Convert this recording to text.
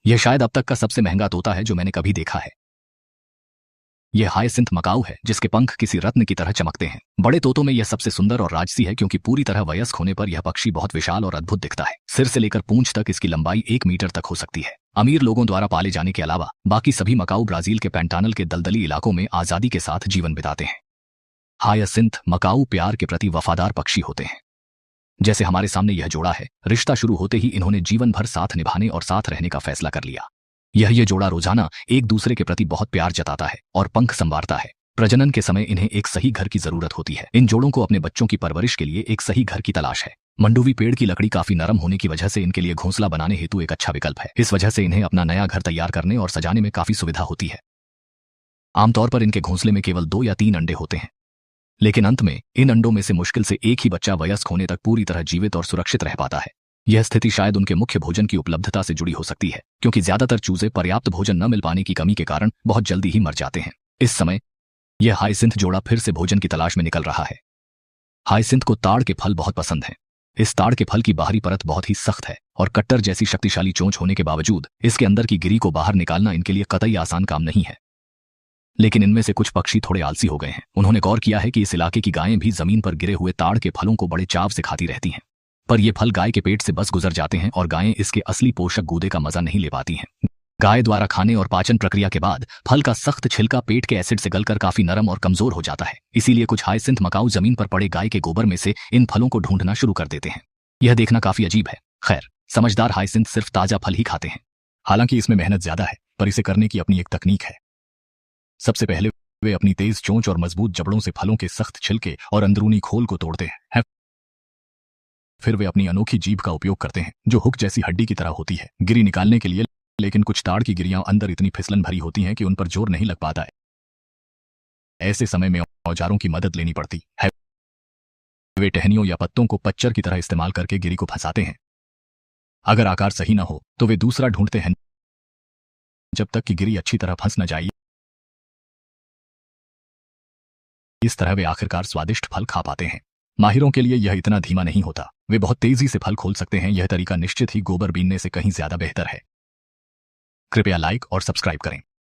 यह शायद अब तक का सबसे महंगा तोता है जो मैंने कभी देखा है। यह हायसिंथ मकाऊ है जिसके पंख किसी रत्न की तरह चमकते हैं। बड़े तोतों में यह सबसे सुंदर और राजसी है क्योंकि पूरी तरह वयस्क होने पर यह पक्षी बहुत विशाल और अद्भुत दिखता है। सिर से लेकर पूंछ तक इसकी लंबाई 1 मीटर तक हो सकती है। अमीर लोगों द्वारा पाले जाने के अलावा बाकी सभी मकाऊ ब्राजील के पैंटानल के दलदली इलाकों में आजादी के साथ जीवन बिताते हैं। हायसिंथ मकाऊ प्यार के प्रति वफादार पक्षी होते हैं। जैसे हमारे सामने यह जोड़ा है, रिश्ता शुरू होते ही इन्होंने जीवन भर साथ निभाने और साथ रहने का फैसला कर लिया। यह जोड़ा रोजाना एक दूसरे के प्रति बहुत प्यार जताता है और पंख संवारता है। प्रजनन के समय इन्हें एक सही घर की जरूरत होती है। इन जोड़ों को अपने बच्चों की परवरिश के लिए एक सही घर की तलाश है। मंडुवी पेड़ की लकड़ी काफी नरम होने की वजह से इनके लिए घोंसला बनाने हेतु एक अच्छा विकल्प है। इस वजह से इन्हें अपना नया घर तैयार करने और सजाने में काफी सुविधा होती है। आमतौर पर इनके घोंसले में केवल 2 या 3 अंडे होते हैं, लेकिन अंत में इन अंडों में से मुश्किल से एक ही बच्चा वयस्क होने तक पूरी तरह जीवित और सुरक्षित रह पाता है। यह स्थिति शायद उनके मुख्य भोजन की उपलब्धता से जुड़ी हो सकती है, क्योंकि ज्यादातर चूजे पर्याप्त भोजन न मिल पाने की कमी के कारण बहुत जल्दी ही मर जाते हैं। इस समय यह हायसिंथ जोड़ा फिर से भोजन की तलाश में निकल रहा है। हायसिंथ को ताड़ के फल बहुत पसंद हैं। इस ताड़ के फल की बाहरी परत बहुत ही सख्त है और कट्टर जैसी शक्तिशाली चोंच होने के बावजूद इसके अंदर की गिरी को बाहर निकालना इनके लिए कतई आसान काम नहीं है। लेकिन इनमें से कुछ पक्षी थोड़े आलसी हो गए हैं। उन्होंने गौर किया है कि इस इलाके की गायें भी जमीन पर गिरे हुए ताड़ के फलों को बड़े चाव से खाती रहती हैं, पर ये फल गाय के पेट से बस गुजर जाते हैं और गायें इसके असली पोषक गूदे का मजा नहीं ले पाती हैं। गाय द्वारा खाने और पाचन प्रक्रिया के बाद फल का सख्त छिलका पेट के एसिड से गलकर काफी नरम और कमजोर हो जाता है। इसीलिए कुछ हायसिंथ मकाऊ जमीन पर पड़े गाय के गोबर में से इन फलों को ढूंढना शुरू कर देते हैं। यह देखना काफी अजीब है। खैर, समझदार हायसिंथ सिर्फ ताजा फल ही खाते हैं। हालांकि इसमें मेहनत ज्यादा है, पर इसे करने की अपनी एक तकनीक है। सबसे पहले वे अपनी तेज चोंच और मजबूत जबड़ों से फलों के सख्त छिलके और अंदरूनी खोल को तोड़ते हैं। फिर वे अपनी अनोखी जीभ का उपयोग करते हैं, जो हुक जैसी हड्डी की तरह होती है, गिरी निकालने के लिए। लेकिन कुछ ताड़ की गिरियां अंदर इतनी फिसलन भरी होती हैं कि उन पर जोर नहीं लग पाता है। ऐसे समय में औजारों की मदद लेनी पड़ती है। वे टहनियों या पत्तों को पच्चर की तरह इस्तेमाल करके गिरी को फंसाते हैं। अगर आकार सही ना हो तो वे दूसरा ढूंढते हैं, जब तक कि गिरी अच्छी तरह फंस न जाए। इस तरह वे आखिरकार स्वादिष्ट फल खा पाते हैं। माहिरों के लिए यह इतना धीमा नहीं होता। वे बहुत तेजी से फल खोल सकते हैं। यह तरीका निश्चित ही गोबर बीनने से कहीं ज्यादा बेहतर है। कृपया लाइक और सब्सक्राइब करें।